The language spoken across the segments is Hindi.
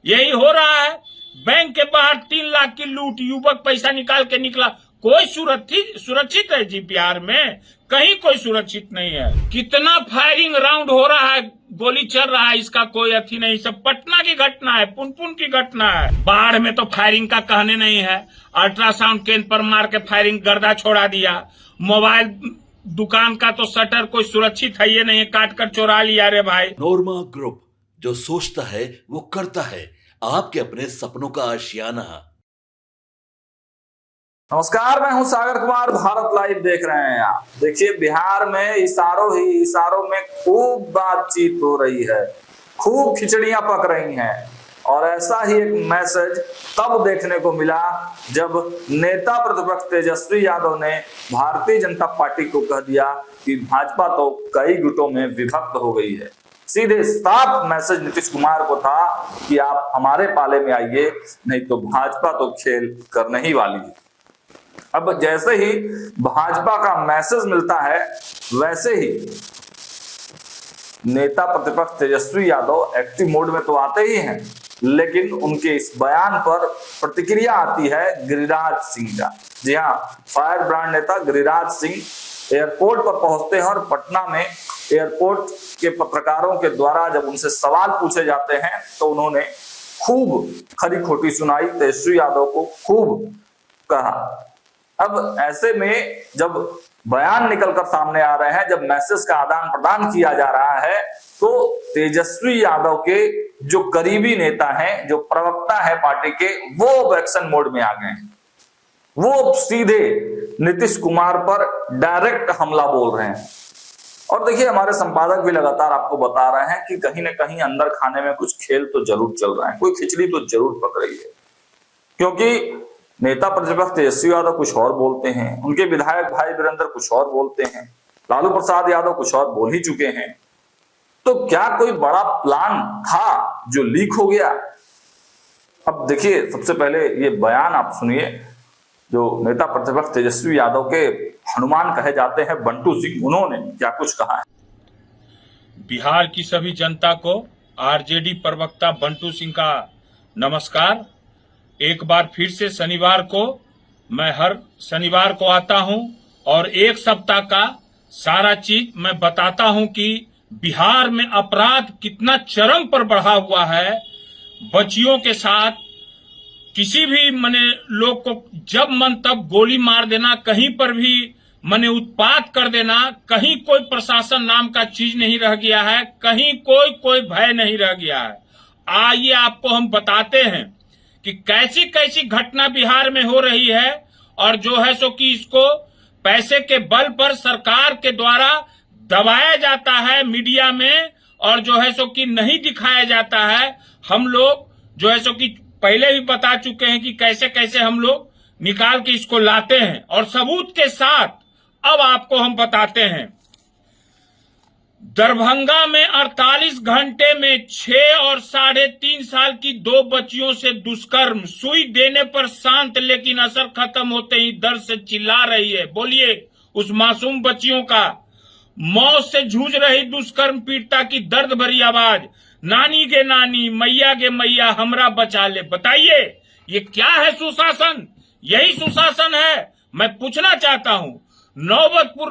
यही हो रहा है। बैंक के बाहर 3 लाख की लूट, युवक पैसा निकाल के निकला। कोई सुरक्षित है जी बिहार में? कहीं कोई सुरक्षित नहीं है। कितना फायरिंग राउंड हो रहा है, गोली चल रहा है, इसका कोई अथी नहीं। सब पटना की घटना है, पुनपुन की घटना है। बाढ़ में तो फायरिंग का कहने नहीं है। अल्ट्रासाउंड केंद्र पर मार के फायरिंग गर्दा छोड़ा दिया। मोबाइल दुकान का तो शटर कोई सुरक्षित है ये नहीं, काट कर चोरा लिया रे भाई। नोरमा ग्रुप, जो सोचता है वो करता है। आपके अपने सपनों का आशियाना। नमस्कार, मैं हूं सागर कुमार। भारत लाइव देख रहे हैं आप। देखिए, बिहार में इशारों में खूब बातचीत हो रही है, खूब खिचड़ियां पक रही हैं। और ऐसा ही एक मैसेज तब देखने को मिला जब नेता प्रतिपक्ष तेजस्वी यादव ने भारतीय जनता पार्टी को कह दिया कि भाजपा तो कई गुटों में विभक्त हो गई है। सीधे साफ मैसेज नीतीश कुमार को था कि आप हमारे पाले में आइए, नहीं तो भाजपा तो खेल करने ही वाली है। अब जैसे ही भाजपा का मैसेज मिलता है, वैसे ही नेता प्रतिपक्ष तेजस्वी यादव एक्टिव मोड में तो आते ही हैं, लेकिन उनके इस बयान पर प्रतिक्रिया आती है गिरिराज सिंह का। जी हाँ, फायर ब्रांड नेता गिरिराज सिंह एयरपोर्ट पर पहुंचते हैं और पटना में एयरपोर्ट के पत्रकारों के द्वारा जब उनसे सवाल पूछे जाते हैं तो उन्होंने खूब खरी खोटी सुनाई, तेजस्वी यादव को खूब कहा। अब ऐसे में जब बयान निकलकर सामने आ रहे हैं, जब मैसेज का आदान प्रदान किया जा रहा है, तो तेजस्वी यादव के जो करीबी नेता हैं, जो प्रवक्ता है पार्टी के, वो एक्शन मोड में आ गए हैं। वो सीधे नीतीश कुमार पर डायरेक्ट हमला बोल रहे हैं। और देखिए, हमारे संपादक भी लगातार आपको बता रहे हैं कि कहीं ना कहीं अंदर खाने में कुछ खेल तो जरूर चल रहा है, कोई खिचड़ी तो जरूर पक रही है। क्योंकि नेता प्रतिपक्ष तेजस्वी यादव कुछ और बोलते हैं, उनके विधायक भाई वीरेंद्र कुछ और बोलते हैं, लालू प्रसाद यादव कुछ और बोल ही चुके हैं। तो क्या कोई बड़ा प्लान था जो लीक हो गया? अब देखिए, सबसे पहले ये बयान आप सुनिए जो नेता प्रतिपक्ष तेजस्वी यादव के हनुमान कहे जाते हैं बंटू सिंह, उन्होंने क्या कुछ कहा है। बिहार की सभी जनता को आरजेडी प्रवक्ता बंटू सिंह का नमस्कार। एक बार फिर से शनिवार को, मैं हर शनिवार को आता हूं और एक सप्ताह का सारा चीज मैं बताता हूं कि बिहार में अपराध कितना चरम पर बढ़ा हुआ है। बच्चियों के साथ किसी भी लोग को जब मन तब गोली मार देना, कहीं पर भी उत्पात कर देना, कहीं कोई प्रशासन नाम का चीज नहीं रह गया है, कहीं कोई भय नहीं रह गया है। आइए आपको हम बताते हैं कि कैसी कैसी घटना बिहार में हो रही है, और जो है सो कि इसको पैसे के बल पर सरकार के द्वारा दबाया जाता है मीडिया में, और जो है सो कि नहीं दिखाया जाता है। हम लोग जो है सो कि पहले भी बता चुके हैं कि कैसे कैसे हम लोग निकाल के इसको लाते हैं, और सबूत के साथ अब आपको हम बताते हैं। दरभंगा में 48 घंटे में 6 और 3.5 साल की 2 बच्चियों से दुष्कर्म। सुई देने पर शांत, लेकिन असर खत्म होते ही दर्द से चिल्ला रही है। बोलिए, उस मासूम बच्चियों का मौत से जूझ रही दुष्कर्म पीड़िता की दर्द भरी आवाज, नानी गे नानी, मैया गे मैया, हमरा बचा ले। बताइए, ये क्या है सुशासन? यही सुशासन है? मैं पूछना चाहता हूं। नौबतपुर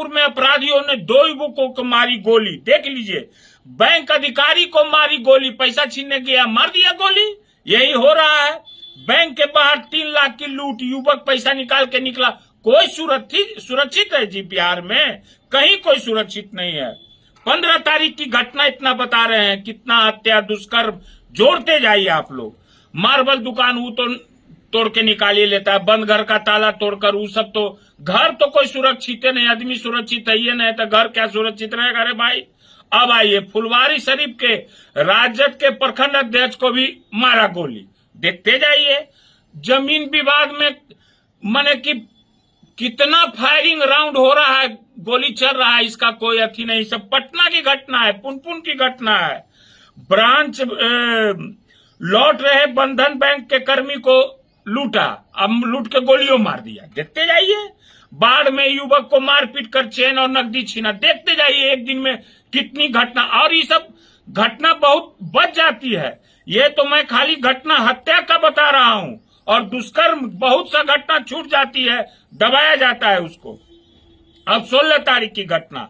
में अपराधियों ने 2 युवकों को मारी गोली। देख लीजिए, बैंक अधिकारी को मारी गोली, पैसा छीनने गया, मार दिया गोली। यही हो रहा है। बैंक के बाहर 3 लाख की लूट, युवक पैसा निकाल के निकला। कोई सुरक्षित है जी बिहार में? कहीं कोई सुरक्षित नहीं है। 15 तारीख की घटना इतना बता रहे हैं, कितना हत्या दुष्कर्म, जोड़ते जाइए आप लोग। मार्बल दुकान वो तो तोड़ के निकालिए लेता है, बंद घर का ताला तोड़कर, वो सब तो घर तो कोई सुरक्षित नहीं, आदमी सुरक्षित है ये नहीं तो घर क्या सुरक्षित रहेगा रे भाई। अब आइए, फुलवारी शरीफ के राजद के प्रखंड अध्यक्ष को भी मारा गोली। देखते जाइए। जमीन विवाद में कि कितना फायरिंग राउंड हो रहा है, गोली चल रहा है, इसका कोई अथी नहीं। सब पटना की घटना है, पुनपुन की घटना है। ब्रांच लौट रहे बंधन बैंक के कर्मी को लूटा, अब लूट के गोलियों मार दिया। देखते जाइए। बाढ़ में युवक को मारपीट कर चेन और नकदी छीना। देखते जाइए एक दिन में कितनी घटना, और ये सब घटना बहुत बच जाती है। ये तो मैं खाली घटना हत्या का बता रहा हूं, और दुष्कर्म बहुत सा घटना छूट जाती है, दबाया जाता है उसको। अब 16 तारीख की घटना,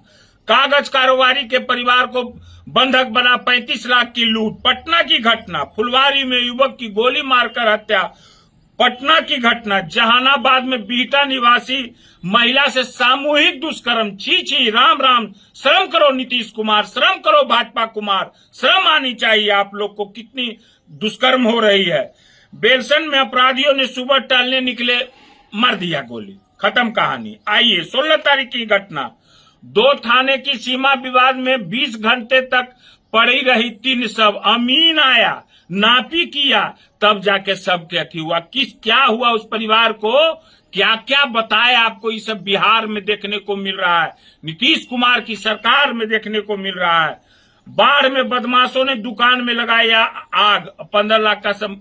कागज कारोबारी के परिवार को बंधक बना 35 लाख की लूट। पटना की घटना, फुलवारी में युवक की गोली मारकर हत्या। पटना की घटना, जहानाबाद में बिहटा निवासी महिला से सामूहिक दुष्कर्म। छी छी, राम राम, शर्म करो नीतीश कुमार, शर्म करो भाजपा कुमार, शर्म आनी चाहिए आप लोग को, कितनी दुष्कर्म हो रही है। बेलसन में अपराधियों ने सुबह टहलने निकले, मार दिया गोली, खत्म कहानी। आइए 16 तारीख की घटना, 2 थाने की सीमा विवाद में 20 घंटे तक पड़ी रही 3 शव। अमीन आया, नापी किया, तब जाके सब क्या हुआ, क्या हुआ उस परिवार को, क्या क्या बताए आपको। ये सब बिहार में देखने को मिल रहा है, नीतीश कुमार की सरकार में देखने को मिल रहा है। बाढ़ में बदमाशों ने दुकान में लगाया आग, 15 लाख का सब।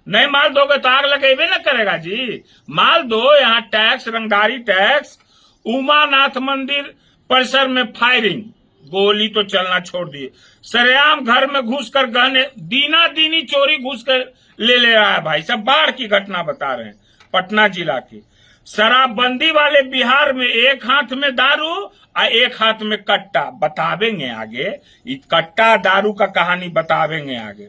नहीं माल दोगे तो आग लगेबे न करेगा जी, माल दो। यहाँ टैक्स, रंगदारी टैक्स। उमानाथ मंदिर परिसर में फायरिंग, गोली तो चलना छोड़ दिए। सरेआम घर में घुसकर गहने, दीना दीनी चोरी घुस कर ले रहा है भाई। सब बाढ़ की घटना बता रहे हैं पटना जिला की। शराबबंदी वाले बिहार में एक हाथ में दारू और एक हाथ में कट्टा, बतावेंगे आगे। कट्टा दारू का कहानी बतावेंगे आगे।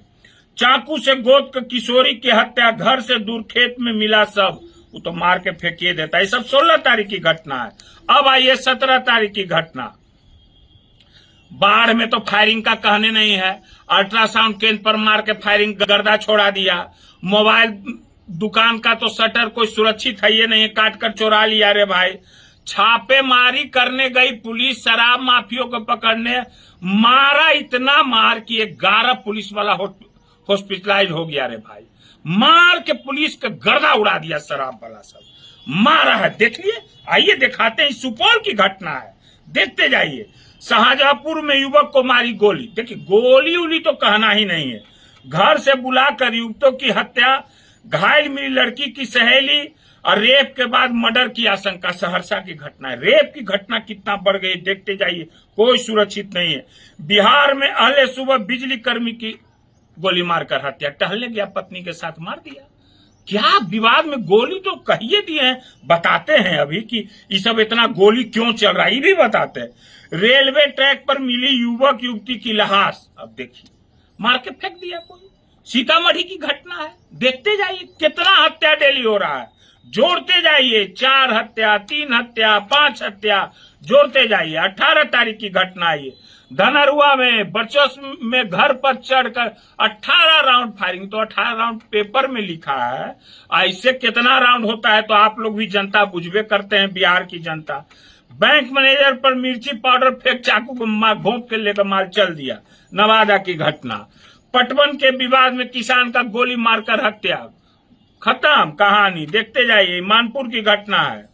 चाकू से गोद कर किशोरी की हत्या, घर से दूर खेत में मिला सब, वो तो मार के फेंकिए देता है। ये सब 16 तारीख की घटना है। अब आइए 17 तारीख की घटना। बाढ़ में तो फायरिंग का कहने नहीं है, अल्ट्रासाउंड केंद्र पर मार के फायरिंग गर्दा छोड़ा दिया। मोबाइल दुकान का तो शटर कोई सुरक्षित है ये नहीं, काट कर चोरा लिया रे भाई। छापेमारी करने गई पुलिस शराब माफियों को पकड़ने, मारा इतना मार कि 11 पुलिस वाला हॉस्पिटलाइज हो गया रे भाई। मार के पुलिस का गर्दा उड़ा दिया, शराब वाला सब मारा है। देखिए, आइए दिखाते हैं, सुपौल की घटना है, देखते जाइए। शाहजहांपुर में युवक को मारी गोली। देखिए, गोली उली तो कहना ही नहीं है। घर से बुलाकर युवकों की हत्या, घायल मिली लड़की की सहेली, और रेप के बाद मर्डर की आशंका। सहरसा की घटना है, रेप की घटना कितना बढ़ गई, देखते जाइए, कोई सुरक्षित नहीं है। बिहार में अहले सुबह बिजली कर्मी की गोली मारकर हत्या, टहलने गया पत्नी के साथ मार दिया। क्या विवाद में गोली तो कहिए दिए हैं, बताते हैं अभी कि ये सब इतना गोली क्यों चल रहा है, ये भी बताते हैं। रेलवे ट्रैक पर मिली युवक युवती की लाश, अब देखिए, मार के फेंक दिया कोई। सीतामढ़ी की घटना है, देखते जाइए कितना हत्या डेली हो रहा है, जोड़ते जाइए। 4 हत्या, 3 हत्या, 5 हत्या, जोड़ते जाइए। 18 तारीख की घटना है ये, धनरुआ में वर्चस्व में घर पर चढ़कर 18 राउंड फायरिंग। तो 18 राउंड पेपर में लिखा है, ऐसे कितना राउंड होता है तो आप लोग भी जनता बुझबे करते हैं, बिहार की जनता। बैंक मैनेजर पर मिर्ची पाउडर फेंक चाकू को घोंप के लेकर माल चल दिया, नवादा की घटना। पटवन के विवाद में किसान का गोली मारकर हत्या, खत्म कहानी, देखते जाइए। मानपुर की घटना है।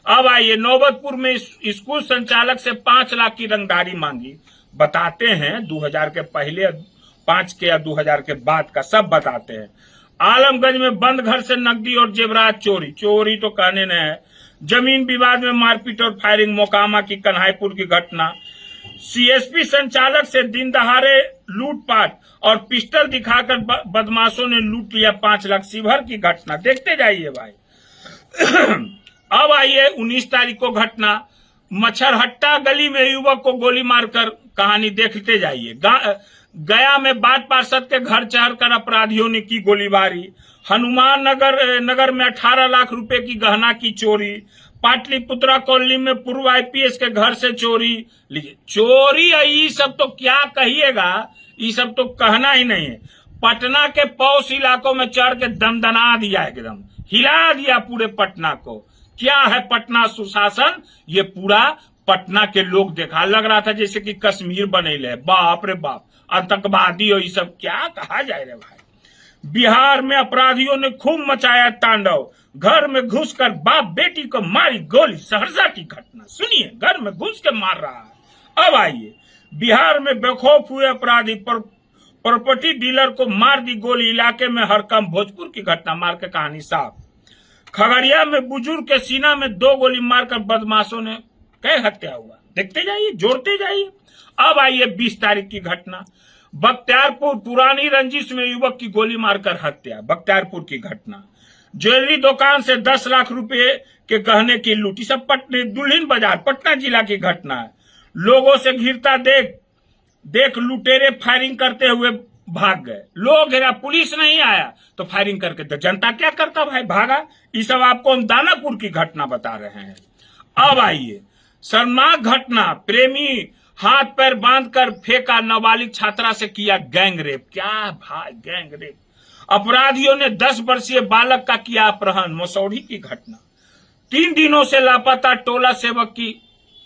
अब आइए, नौबतपुर में स्कूल संचालक से 5 लाख की रंगदारी मांगी, बताते हैं 2000 के पहले, 5 के या 2000 के बाद का सब बताते हैं। आलमगंज में बंद घर से नकदी और जेवरात चोरी, चोरी तो कहने न है। जमीन विवाद में मारपीट और फायरिंग, मोकामा की कन्हाईपुर की घटना। सीएसपी संचालक से दिन दहाड़े लूटपाट और पिस्टल दिखाकर बदमाशों ने लूट लिया 5 लाख, शिवहर की घटना, देखते जाइए भाई। अब आइए 19 तारीख को घटना, मच्छरहट्टा गली में युवक को गोली मारकर, कहानी देखते जाइए। गया में वार्ड पार्षद के घर चढ़कर अपराधियों ने की गोलीबारी। हनुमान नगर में 18 लाख रुपए की गहना की चोरी। पाटलिपुत्रा कॉलोनी में पूर्व आईपीएस के घर से चोरी। लीजिए, चोरी ये सब तो क्या कहिएगा, ये सब तो कहना ही नहीं है। पटना के पौष इलाकों में चढ़ के दमदना दिया, एकदम हिला दिया पूरे पटना को। क्या है पटना सुशासन, ये पूरा पटना के लोग देखा, लग रहा था जैसे कि कश्मीर बनेले, बाप रे बाप, आतंकवादी और ये सब क्या कहा जाए रे भाई। बिहार में अपराधियों ने खूब मचाया तांडव, घर में घुसकर बाप बेटी को मारी गोली। सहरसा की घटना सुनिए, घर में घुस के मार रहा है। अब आइए, बिहार में बेखौफ हुए अपराधी प्रॉपर्टी डीलर को मार दी गोली, इलाके में हड़कंप। भोजपुर की घटना, मार के कहानी साफ। खगड़िया में बुजुर्ग के सीना में 2 गोली मारकर बदमाशों ने कई हत्या हुआ, देखते जाइए, जोड़ते जाइए। अब आइए 20 तारीख की घटना, बख्तियारपुर पुरानी रंजिश में युवक की गोली मारकर हत्या। बख्तियारपुर की घटना। ज्वेलरी दुकान से 10 लाख रुपए के गहने की लूटी। सब पटना दुल्हिन बाजार पटना जिला की घटना है। लोगों से घिरता देख लुटेरे फायरिंग करते हुए भाग गए। लोग घेरा, पुलिस नहीं आया तो फायरिंग करके तो जनता क्या करता भाई, भागा। ये सब आपको हम दानापुर की घटना बता रहे हैं। अब आइए शर्मनाक घटना। प्रेमी हाथ पैर बांधकर फेंका, नाबालिग छात्रा से किया गैंग रेप। क्या भाई, गैंग रेप। अपराधियों ने 10 वर्षीय बालक का किया अपहरण। मसौढ़ी की घटना। 3 दिनों से लापता टोला सेवक की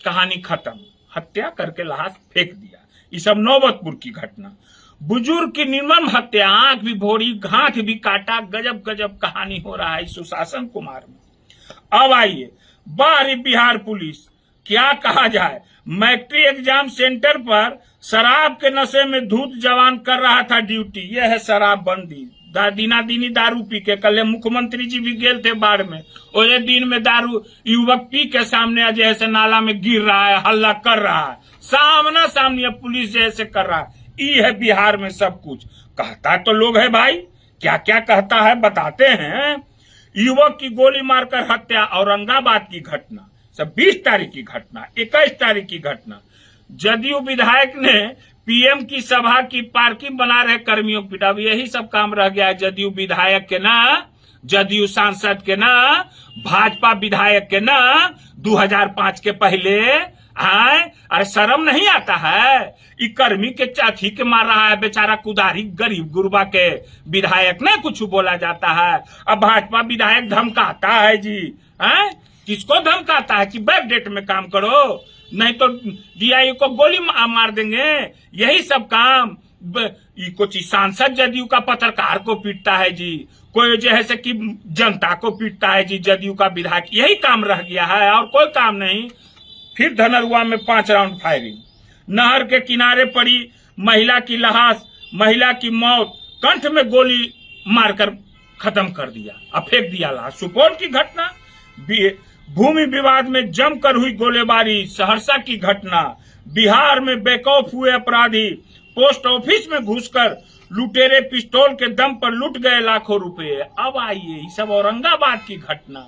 कहानी खत्म, हत्या करके लाश फेंक दिया। ये सब नौबतपुर की घटना। बुजुर्ग की निर्मम हत्या, आंख भी भोरी, हाथ भी काटा। गजब गजब कहानी हो रहा है सुशासन कुमार में। अब आइए बाहरी बिहार पुलिस, क्या कहा जाए। मैट्रिक एग्जाम सेंटर पर शराब के नशे में धूत जवान कर रहा था ड्यूटी। यह है शराबबंदी। दिना दिनी दारू पी के, कल मुख्यमंत्री जी भी गेल थे बाढ़ में, और दिन में दारू युवक पी के सामने जैसे नाला में गिर रहा है, हल्ला कर रहा है, सामना सामने पुलिस जैसे कर रहा है। ये है बिहार में सब कुछ। कहता तो लोग है भाई, क्या क्या कहता है बताते हैं। युवक की गोली मारकर हत्या। औरंगाबाद की घटना। सब 20 तारीख की घटना, 21 तारीख की घटना। जदयू विधायक ने पीएम की सभा की पार्किंग बना रहे कर्मियों को पीटा। अब यही सब काम रह गया है जदयू विधायक के ना, जदयू सांसद के ना, भाजपा विधायक के ना। 2005 के पहले अरे शर्म नहीं आता है। ये कर्मी के चाची के मार रहा है बेचारा, कुदारी गरीब गुरबा के विधायक ने कुछ बोला जाता है। अब भाजपा विधायक धमकाता है जी, किसको धमकाता है कि बैक डेट में काम करो, नहीं तो डीआई को गोली मार देंगे। यही सब काम। कुछ सांसद जदयू का पत्रकार को पीटता है जी, कोई जैसे कि जनता को पीटता है जी जदयू का विधायक। यही काम रह गया है और कोई काम नहीं। फिर धनरुआ में 5 राउंड फायरिंग। नहर के किनारे पड़ी महिला की लाश, महिला की मौत, कंठ में गोली मारकर खत्म कर दिया, अब फेंक दिया लाश। सुपौल की घटना। भूमि विवाद में जमकर हुई गोलीबारी। सहरसा की घटना। बिहार में बेखौफ हुए अपराधी। पोस्ट ऑफिस में घुसकर लुटेरे पिस्तौल के दम पर लूट गए लाखों रुपए। अब आइए ये सब औरंगाबाद की घटना।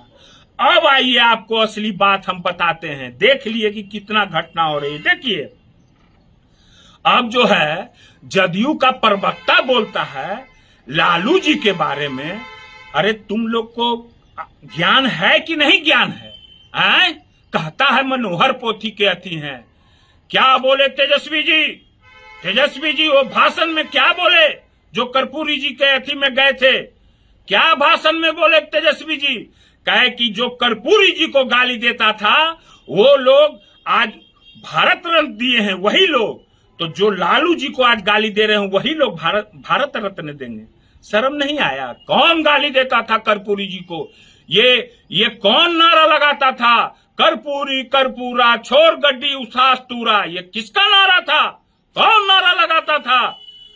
अब आइए आपको असली बात हम बताते हैं। देख लिए कि कितना घटना हो रही है। देखिए अब जो है जदयू का प्रवक्ता बोलता है लालू जी के बारे में। अरे तुम लोग को ज्ञान है कि नहीं ज्ञान है? कहता है मनोहर पोथी के अति हैं। क्या बोले तेजस्वी जी? तेजस्वी जी वो भाषण में क्या बोले जो कर्पूरी जी के अति में गए थे? क्या भाषण में बोले तेजस्वी जी? कहे कि जो कर्पूरी जी को गाली देता था वो लोग आज भारत रत्न दिए हैं वही लोग, तो जो लालू जी को आज गाली दे रहे हैं वही लोग भारत रत्न देंगे। शर्म नहीं आया? कौन गाली देता था कर्पूरी जी को? ये कौन नारा लगाता था? कर्पूरी कर्पूरा छोड़ गड्डी उसास तूरा। ये किसका नारा था? कौन नारा लगाता था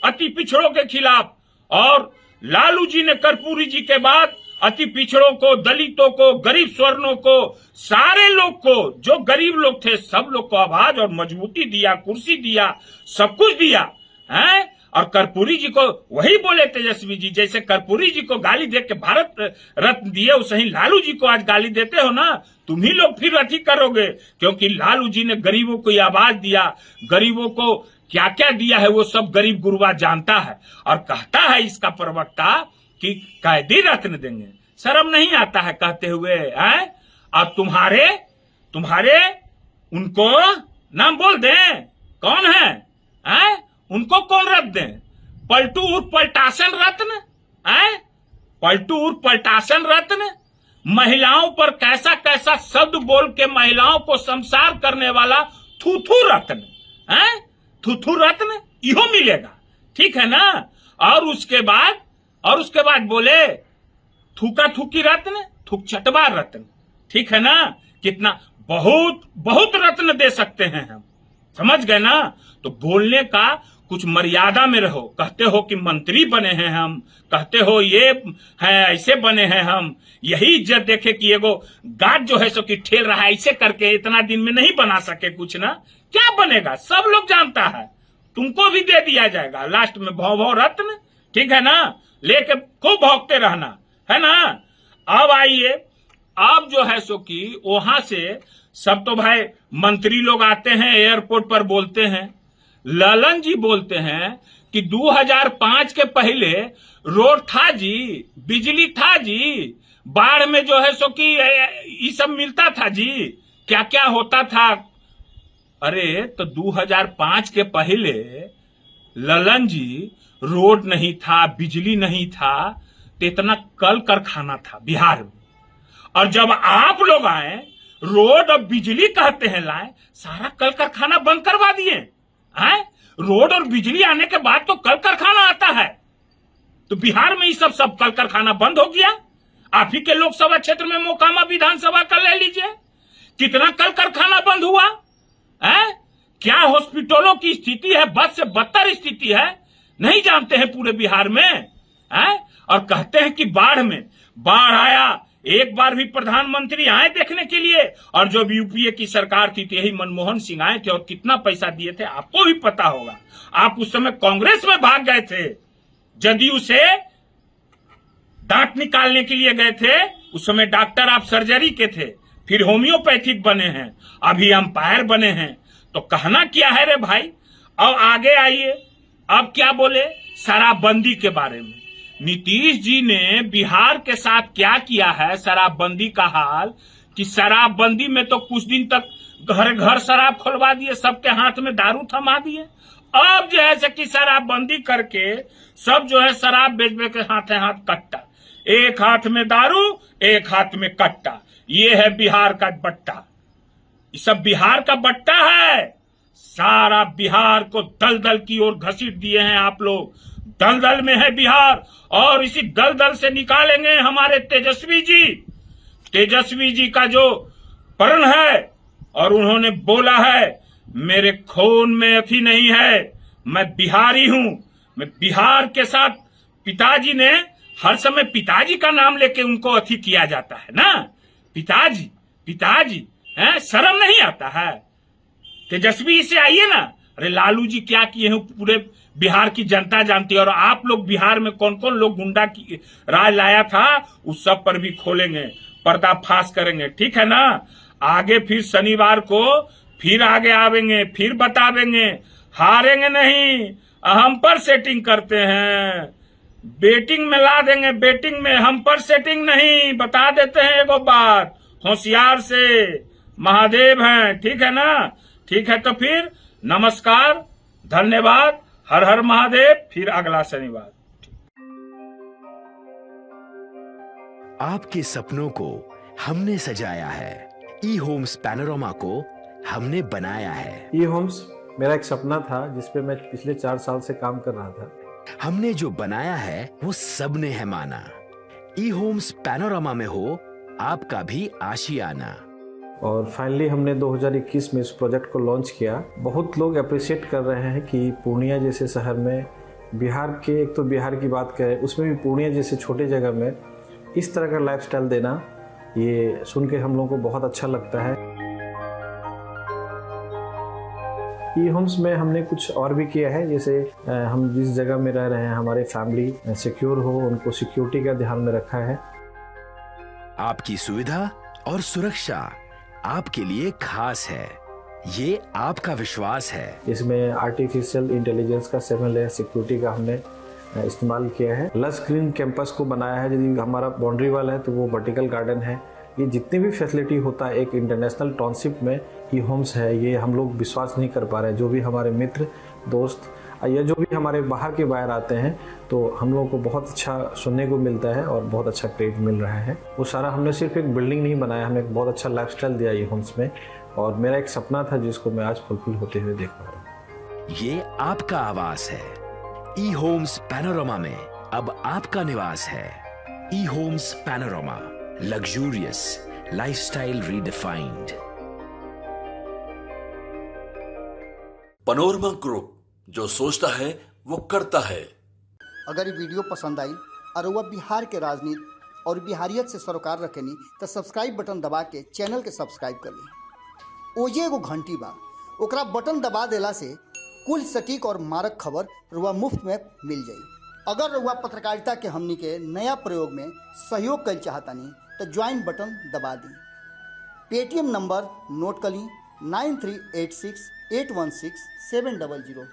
अति पिछड़ों के खिलाफ? और लालू जी ने कर्पूरी जी के बाद अति पिछड़ों को, दलितों को, गरीब स्वर्णों को, सारे लोग को, जो गरीब लोग थे सब लोग को आवाज और मजबूती दिया, कुर्सी दिया, सब कुछ दिया है। और कर्पूरी जी को वही बोले तेजस्वी जी, जैसे कर्पूरी जी को गाली दे के भारत रत्न दिए वैसे ही लालू जी को आज गाली देते हो ना। तुम ही लोग फिर अति करोगे, क्योंकि लालू जी ने गरीबों को आवाज दिया, गरीबों को क्या क्या दिया है वो सब गरीब गुरबा जानता है। और कहता है इसका प्रवक्ता कि कैदी रत्न देंगे। शर्म नहीं आता है कहते हुए है? और तुम्हारे उनको नाम बोल दें कौन है? उनको कौन रत्न दें? पलटू उर्फ पलटासन रत्न है? पलटू उर्फ पलटासन रत्न। महिलाओं पर कैसा कैसा शब्द बोल के महिलाओं को संसार करने वाला थूथू रत्न है? थूथू रत्न इहो मिलेगा, ठीक है ना। और उसके बाद बोले थूका थूकी रत्न, थूक चटवा रत्न, ठीक है ना। कितना बहुत रत्न दे सकते हैं हम, समझ गए ना। तो बोलने का कुछ मर्यादा में रहो। कहते हो कि मंत्री बने हैं हम, कहते हो ये है ऐसे बने हैं हम। यही इज्जत देखे कि एगो गार्ड जो है सो कि ठेल रहा है ऐसे करके, इतना दिन में नहीं बना सके कुछ ना। क्या बनेगा सब लोग जानता है। तुमको भी दे दिया जाएगा लास्ट में भौ रत्न, ठीक है ना, लेके खूब भौंकते रहना, है ना। अब आइए, अब जो है सो कि वहां से सब तो भाई मंत्री लोग आते हैं एयरपोर्ट पर बोलते हैं, ललन जी बोलते हैं कि 2005 के पहले रोड था जी, बिजली था जी, बाढ़ में जो है सो कि ये सब मिलता था जी, क्या क्या होता था। अरे तो 2005 के पहले ललन जी रोड नहीं था, बिजली नहीं था, तो इतना कल कारखाना था बिहार में। और जब आप लोग आए, रोड और बिजली कहते हैं लाए, सारा कल कारखाना बंद करवा दिए हैं। रोड और बिजली आने के बाद तो कल कारखाना आता है, तो बिहार में ये सब कल कारखाना बंद हो गया। आप ही के लोकसभा क्षेत्र में मोकामा विधानसभा का ले लीजिए, कितना कल कारखाना बंद हुआ है। क्या हॉस्पिटलों की स्थिति है, बद से बदतर स्थिति है, नहीं जानते हैं पूरे बिहार में है। और कहते हैं कि बाढ़ में, बाढ़ आया, एक बार भी प्रधानमंत्री आए देखने के लिए, और जो यूपीए की सरकार थी यही मनमोहन सिंह आए थे और कितना पैसा दिए थे आपको भी पता होगा। आप उस समय कांग्रेस में भाग गए थे, जदयू से दांत निकालने के लिए गए थे, उस समय डॉक्टर आप सर्जरी के थे, फिर होम्योपैथिक बने हैं, अभी अंपायर बने हैं। तो कहना क्या है रे भाई। अब आगे आइए, अब क्या बोले शराबबंदी के बारे में। नीतीश जी ने बिहार के साथ क्या किया है शराबबंदी का हाल, कि शराबबंदी में तो कुछ दिन तक घर घर शराब खुलवा दिए, सबके हाथ में दारू थमा दिए। अब जो है कि शराबबंदी करके सब जो है शराब बेच के हाथ कट्टा, एक हाथ में दारू एक हाथ में कट्टा। ये है बिहार का बट्टा, ये सब बिहार का बट्टा है। सारा बिहार को दलदल की ओर घसीट दिए हैं आप लोग, दलदल में है बिहार, और इसी दलदल से निकालेंगे हमारे तेजस्वी जी। तेजस्वी जी का जो प्रण है, और उन्होंने बोला है मेरे खून में अथी नहीं है, मैं बिहारी हूं, मैं बिहार के साथ। पिताजी ने हर समय पिताजी का नाम लेके उनको अथी किया जाता है ना, पिताजी पिताजी, है शर्म नहीं आता है। तेजस्वी से आइए ना, अरे लालू जी क्या किए हैं पूरे बिहार की जनता जानती है। और आप लोग बिहार में कौन कौन लोग गुंडा की राज लाया था, उस सब पर भी खोलेंगे, पर्दाफाश करेंगे, ठीक है ना। आगे फिर शनिवार को फिर आगे आवेंगे, फिर बतावेंगे, हारेंगे नहीं। हम पर सेटिंग करते हैं, बेटिंग में ला देंगे, बेटिंग में हम पर सेटिंग नहीं। बता देते हैं एगो बात, होशियार से महादेव हैं, ठीक है ना। ठीक है, तो फिर नमस्कार, धन्यवाद, हर हर महादेव, फिर अगला शनिवार। आपके सपनों को हमने सजाया है, ई होम्स पैनोरामा को हमने बनाया है। ई होम्स मेरा एक सपना था जिसपे मैं पिछले 4 साल से काम कर रहा था। हमने जो बनाया है वो सबने है माना। ई होम्स पैनोरामा में हो आपका भी आशियाना। और फाइनली हमने 2021 में इस प्रोजेक्ट को लॉन्च किया। बहुत लोग अप्रिशिएट कर रहे हैं कि पूर्णिया जैसे शहर में, बिहार के, एक तो बिहार की बात करें उसमें भी पूर्णिया जैसे छोटे जगह में इस तरह का लाइफस्टाइल देना, ये सुन के हम लोगों को बहुत अच्छा लगता है। ई होम्स में हमने कुछ और भी किया है, जैसे हम जिस जगह में रह रहे हैं हमारे फैमिली सिक्योर हो, उनको सिक्योरिटी का ध्यान में रखा है। आपकी सुविधा और सुरक्षा आपके लिए खास है, ये आपका विश्वास है। इसमें आर्टिफिशियल इंटेलिजेंस का 7 लेयर सिक्योरिटी का हमने इस्तेमाल किया है। लस ग्रीन कैंपस को बनाया है, यदि हमारा बाउंड्री वाल है तो वो वर्टिकल गार्डन है। ये जितनी भी फैसिलिटी होता है एक इंटरनेशनल टाउनशिप में, ई होम्स है, ये हम लोग विश्वास नहीं कर पा रहे हैं। जो भी हमारे मित्र दोस्त या जो भी हमारे बाहर के बाहर आते हैं, तो हम लोगों को बहुत अच्छा सुनने को मिलता है और बहुत अच्छा क्रेडिट मिल रहा है। वो सारा हमने सिर्फ एक बिल्डिंग नहीं बनाया, हमें एक बहुत अच्छा लाइफस्टाइल दिया ई होम्स में, और मेरा एक सपना था जिसको मैं आज फुलफिल होते हुए देख पा रहा हूँ। ये आपका आवास है। ई होम्स पैनोरामा में अब आपका निवास है। E homes Panorama, luxurious lifestyle redefined. Panorama group, जो सोचता है वो करता है। अगर ये वीडियो पसंद आई और वह बिहार के राजनीति और बिहारियत से सरोकार रखेनी तो सब्सक्राइब बटन दबा के चैनल के सब्सक्राइब कर ली। ओजे एगो घंटी बा, ओकरा बटन दबा देला से कुल सटीक और मारक खबर रुआ मुफ्त में मिल जाई। अगर रुआ पत्रकारिता के हमनी के नया प्रयोग में सहयोग कर चाहतानी तो ज्वाइन बटन दबा दी। पेटीएम नंबर नोट कर ली 9386816700।